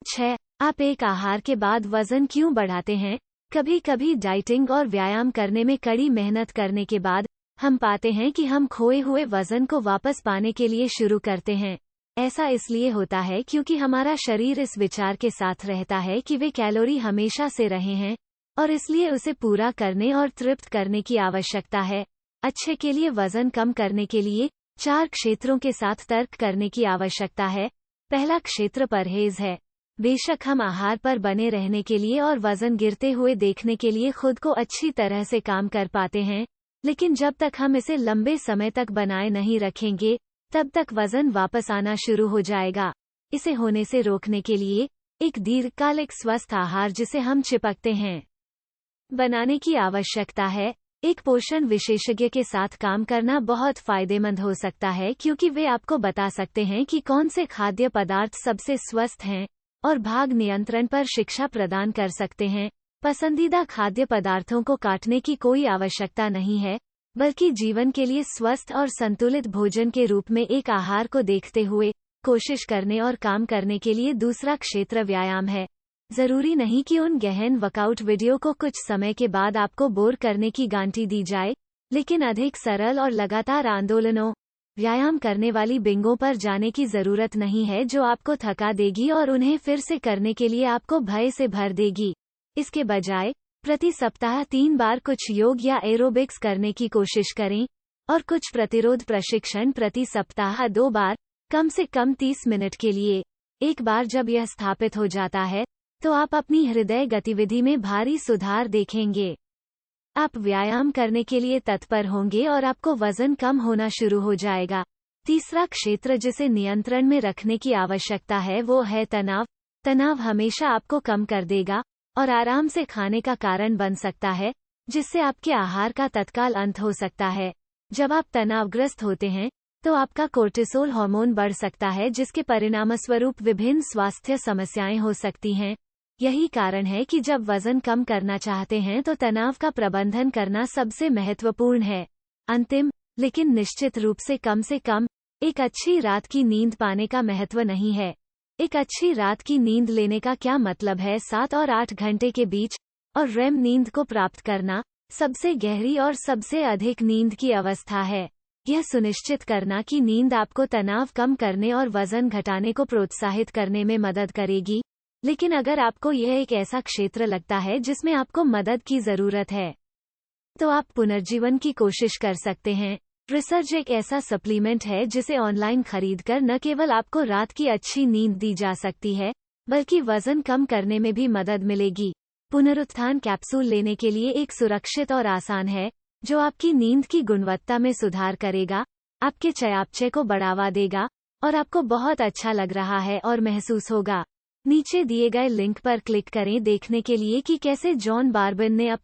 6. आप एक आहार के बाद वजन क्यों बढ़ाते हैं? कभी कभी डाइटिंग और व्यायाम करने में कड़ी मेहनत करने के बाद हम पाते हैं कि हम खोए हुए वजन को वापस पाने के लिए शुरू करते हैं। ऐसा इसलिए होता है क्योंकि हमारा शरीर इस विचार के साथ रहता है कि वे कैलोरी हमेशा से रहे हैं और इसलिए उसे पूरा करने और तृप्त करने की आवश्यकता है। अच्छे के लिए वजन कम करने के लिए 4 क्षेत्रों के साथ तर्क करने की आवश्यकता है। पहला क्षेत्र परहेज है। बेशक हम आहार पर बने रहने के लिए और वजन गिरते हुए देखने के लिए खुद को अच्छी तरह से काम कर पाते हैं, लेकिन जब तक हम इसे लंबे समय तक बनाए नहीं रखेंगे तब तक वजन वापस आना शुरू हो जाएगा। इसे होने से रोकने के लिए एक दीर्घकालिक स्वस्थ आहार जिसे हम चिपकते हैं बनाने की आवश्यकता है। एक पोषण विशेषज्ञ के साथ काम करना बहुत फायदेमंद हो सकता है क्योंकि वे आपको बता सकते हैं कि कौन से खाद्य पदार्थ सबसे स्वस्थ हैं और भाग नियंत्रण पर शिक्षा प्रदान कर सकते हैं। पसंदीदा खाद्य पदार्थों को काटने की कोई आवश्यकता नहीं है, बल्कि जीवन के लिए स्वस्थ और संतुलित भोजन के रूप में एक आहार को देखते हुए कोशिश करने और काम करने के लिए। दूसरा क्षेत्र व्यायाम है। जरूरी नहीं कि उन गहन वर्कआउट वीडियो को कुछ समय के बाद आपको बोर करने की गारंटी दी जाए, लेकिन अधिक सरल और लगातार आंदोलनों व्यायाम करने वाली बिंगों पर जाने की जरूरत नहीं है जो आपको थका देगी और उन्हें फिर से करने के लिए आपको भय से भर देगी। इसके बजाय प्रति सप्ताह 3 बार कुछ योग या एरोबिक्स करने की कोशिश करें और कुछ प्रतिरोध प्रशिक्षण प्रति सप्ताह 2 बार, कम से कम 30 मिनट के लिए। एक बार जब यह स्थापित हो जाता है तो आप अपनी हृदय गतिविधि में भारी सुधार देखेंगे। आप व्यायाम करने के लिए तत्पर होंगे और आपको वजन कम होना शुरू हो जाएगा। तीसरा क्षेत्र जिसे नियंत्रण में रखने की आवश्यकता है वो है तनाव। तनाव हमेशा आपको कम कर देगा और आराम से खाने का कारण बन सकता है, जिससे आपके आहार का तत्काल अंत हो सकता है। जब आप तनावग्रस्त होते हैं तो आपका कोर्टिसोल हार्मोन बढ़ सकता है, जिसके परिणामस्वरूप विभिन्न स्वास्थ्य समस्याएं हो सकती हैं। यही कारण है कि जब वजन कम करना चाहते हैं तो तनाव का प्रबंधन करना सबसे महत्वपूर्ण है। अंतिम लेकिन निश्चित रूप से कम एक अच्छी रात की नींद पाने का महत्व नहीं है। एक अच्छी रात की नींद लेने का क्या मतलब है? 7 और 8 घंटे के बीच और रेम नींद को प्राप्त करना सबसे गहरी और सबसे अधिक नींद की अवस्था है। यह सुनिश्चित करना कि नींद आपको तनाव कम करने और वजन घटाने को प्रोत्साहित करने में मदद करेगी। लेकिन अगर आपको यह एक ऐसा क्षेत्र लगता है जिसमें आपको मदद की जरूरत है, तो आप पुनर्जीवन की कोशिश कर सकते हैं। रिसर्च एक ऐसा सप्लीमेंट है जिसे ऑनलाइन खरीदकर न केवल आपको रात की अच्छी नींद दी जा सकती है, बल्कि वजन कम करने में भी मदद मिलेगी। पुनरुत्थान कैप्सूल लेने के लिए एक सुरक्षित और आसान है, जो आपकी नींद की गुणवत्ता में सुधार करेगा, आपके चयापचय को बढ़ावा देगा और आपको बहुत अच्छा लग रहा है और महसूस होगा। नीचे दिए गए लिंक पर क्लिक करें देखने के लिए कि कैसे जॉन बार्बिन ने अपने